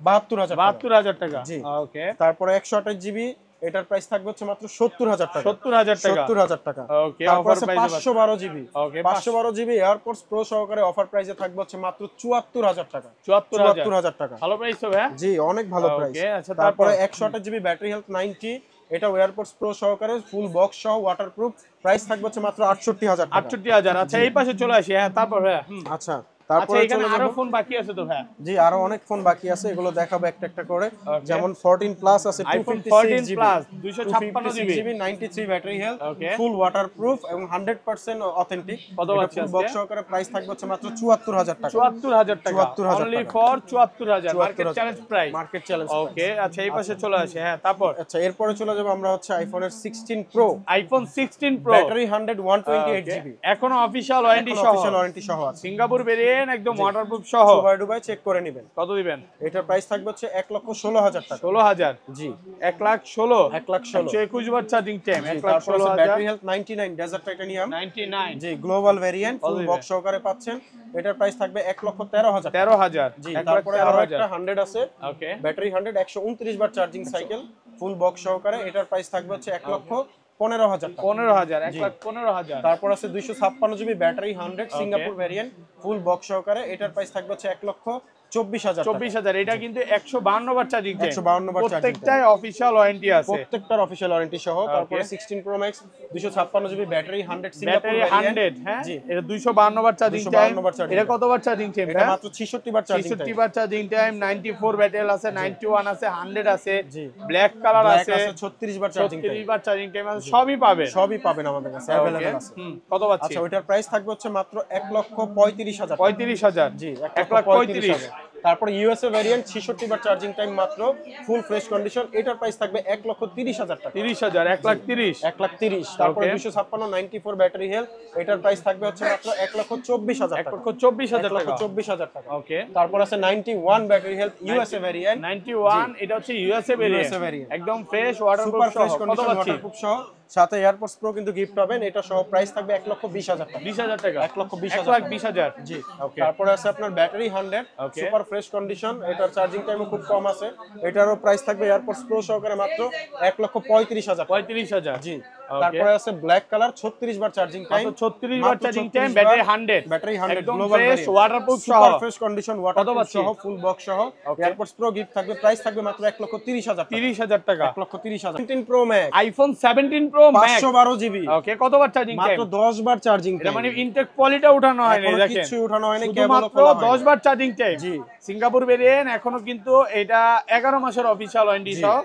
72,000 টাকা। জি ওকে, তারপরে 128 জিবি এটার প্রাইস থাকবে হচ্ছে মাত্র 70,000 টাকা। 70,000 টাকা। ওকে, তারপর অফার আছে প্রাইসে 512 জিবি। ওকে, 512 জিবি এয়ারপডস প্রো সহকারে অফার প্রাইসে থাকবে হচ্ছে মাত্র 74,000 টাকা। 74,000 টাকা। ভালো প্রাইস তো ভাই? জি অনেক ভালো প্রাইস। ওকে, আচ্ছা তারপরে 128 জিবি ব্যাটারি হেলথ 90, এটা এয়ারপডস প্রো সহকারে ফুল বক্স সহ ওয়াটারপ্রুফ, প্রাইস থাকবে হচ্ছে মাত্র 68,000 টাকা। 68,000। আচ্ছা এই পাশে চলে আসি। হ্যাঁ, তারপর ভাই আচ্ছা আচ্ছা, তারপরে এখানে চলে আরো যাব। ফোন বাকি আছে তো ভাই? জি আরো অনেক ফোন বাকি আছে, এগুলো দেখাবো একটা একটা করে। যেমন 14 প্লাস আছে, iPhone 256 14 GB plus 256 GB, 93 battery health, okay, full waterproof এবং 100% অথেন্টিক। কত পাচ্ছি আজকে? বক্স সহকারে প্রাইস থাকবে হচ্ছে মাত্র 74,000 টাকা। 74,000 টাকা, 74,000 অনলি টাকা। For 74,000 market 74,000 challenge price. Market challenge. Okay, আচ্ছা এই পাশে চলে আসি। হ্যাঁ, তারপর আচ্ছা এরপরে চলে যাব আমরা হচ্ছে আইফোনের 16 pro, iPhone 16 pro, battery 100 128 GB, এখনো অফিশিয়াল ওয়ারেন্টি সহ, অফিশিয়াল ওয়ারেন্টি সহ আছে। সিঙ্গাপুর ভেরিয়েন্ট, একদম ওয়াটারপ্রুফ সহ, দুবাই চেক করে নেবেন। কত দিবেন? এটার প্রাইস থাকবে হচ্ছে 1,16,000 টাকা। 16,000 জি 1,16,000 1,16,000 121 বার চার্জিং টাইম, তারপর আছে 1,16,000 ব্যাটারি হেলথ 99 ডেজার্ট টাইটানিয়াম 99 জি গ্লোবাল ভেরিয়েন্ট, ফুল দিবেন? বক্স সহকারে পাচ্ছেন। এটার প্রাইস থাকবে 1,13,000 টাকা। 13,000 জি তারপরে আরো একটা 100 আছে, ওকে, ব্যাটারি 100 129 বার চার্জিং সাইকেল, ফুল বক্স সহকারে, এটার প্রাইস থাকবে হচ্ছে 1,15,000 টাকা। 15,000 1,15,000 তারপর আছে 256 GB battery 100 Singapore variant, full box সহকারে, এটার প্রাইস থাকবে হচ্ছে 1,24,000 টাকা। 24,000 এটা কিন্তু 152 বার চার্জিং টাইম, 152 বার চার্জিং প্রত্যেকটাই অফিশিয়াল ওয়ারেন্টি আছে, প্রত্যেকটার অফিশিয়াল ওয়ারেন্টি সহ। তারপরে 16 pro max 256 GB battery 100 Singapore battery variant 100, হ্যাঁ জি এটা 252 বার চার্জিং টাইম। 252 বার charging এটা time। কত বার চার্জিং টাইম? এটা মাত্র 66 বার চার্জিং 66 টাইম। বার চার্জিং টাইম, 94 ব্যাটারি আছে, 91 আছে, 100 আছে, জি ব্ল্যাক কালার ব্ল্যাক আছে, আছে 36 বার চার্জিং টাইম। 36 বার চার্জিং টাইম আছে, সবই পাবেন, সবই পাবেন আমাদের কাছে ওকে, अवेलेबल আছে। কত পাচ্ছি? আচ্ছা ওইটার প্রাইস থাকবে হচ্ছে মাত্র 1,35,000 35,000 জি 1,35,000 তারপরে ইউএসএ ভেরিয়েন্ট 66 বার চার্জিং টাইম মাত্র, ফুল ফ্রেশ কন্ডিশন, এটার প্রাইস থাকবে 1,30,000 টাকা। 30,000 1,30,000 1,30,000 তারপরে Okay. 256 94 ব্যাটারি হেলথ, এটার প্রাইস থাকবে হচ্ছে মাত্র 1,24,000 টাকা। 1,24,000 টাকা, 1,24,000 টাকা। ওকে। তারপর আছে 91 ব্যাটারি হেলথ ইউএসএ ভেরিয়েন্ট 91 এটা হচ্ছে ইউএসএ ভেরিয়েন্ট, variant। একদম ফ্রেশ ওয়াটারপ্রুফ সুপার সহ, ফ্রেশ কত কন্ডিশন পাচ্ছি? ওয়াটারপ্রুফ সহ, সাথে এয়ারপডস প্রো কিন্তু গিফট পাবেন, এটা সহ প্রাইস থাকবে 1,20,000 টাকা। 20,000 টাকা, 1,20,000 1,20,000 জি ওকে। তারপরে আছে আপনার battery 100 Okay. Super fresh condition, এটার চার্জিং টাইমও খুব কম আছে, এটারও প্রাইস থাকবে এয়ারপডস প্রো সহকারে মাত্র 1,35,000 35,000 জি Okay. তারপরে আছে ব্ল্যাক কালার 36 বার চার্জিং টাইম, 36 বার চার্জিং টাইম, ব্যাটারি 100 ব্যাটারি 100 একদম গ্লোবাল ফ্রেশ ওয়াটারপ্রুফ সহ, সুপার ফ্রেশ কন্ডিশন ওয়াটারপ্রুফ পাচ্ছি? সহ, ফুল বক্স সহ, এয়ারপডস প্রো গিফট থাকবে, প্রাইস থাকবে মাত্র 1,30,000 30,000 টাকা। 1,30,000 17 pro max iPhone 17 pro max 512 GB okay, কতবার চার্জিং টাইম? মাত্র 10 বার চার্জিং এটা টাইম, মানে ইনটেক কোয়ালিটি উঠানো হয়নি, এখনো দেখেন কিছু উঠানো হয়নি, কেবল শুধুমাত্র খোলা হয়নি। 10 বার চার্জিং টাইম, জি। সিঙ্গাপুর ভেরিয়েন্ট, এখনো কিন্তু এটা 11 মাসের অফিশিয়াল ওয়ারেন্টি সহ,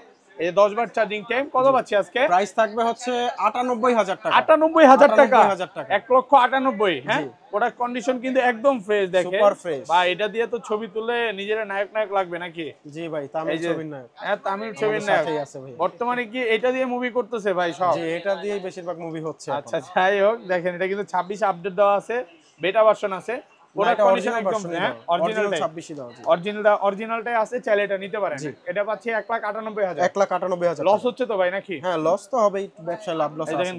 এই 10 বার চার্জিং টাইম, কত পাচ্ছি আজকে? প্রাইস থাকবে হচ্ছে 98,000 টাকা। 98,000 টাকা, 98,000 টাকা। 1,98,000 হ্যাঁ, প্রোডাক্ট কন্ডিশন কিন্তু একদম ফ্রেশ, দেখেন সুপার ফ্রেশ। ভাই এটা দিয়ে তো ছবি তুলে নিজের নায়ক নায়ক লাগবে নাকি? জি ভাই তামিল এই যে ছবির নায়ক হ্যাঁ, তামিল ছবির আমাদের নায়ক সাথেই আছে ভাই। বর্তমানে কি এটা দিয়ে মুভি করতেছে ভাই সব? জি এটা দিয়েই বেশিরভাগ মুভি হচ্ছে এখন। আচ্ছা যাই হোক, দেখেন এটা কিন্তু 26 আপডেট দেওয়া আছে, বেটা ভার্সন আছে, না, প্রোডাক্ট এটা কন্ডিশন original একদম version ই হ্যাঁ দাও। Original অরিজিনালটাই 26 দাও জি। অরিজিনালটাই আছে, চাইলে এটা নিতে পারেন। এটা পাচ্ছি 1,98,000। 1,98,000 লস হচ্ছে তো ভাই নাকি? হ্যাঁ লস তো হবেই, ব্যবসায় লাভ লস এই আছে। দেখেন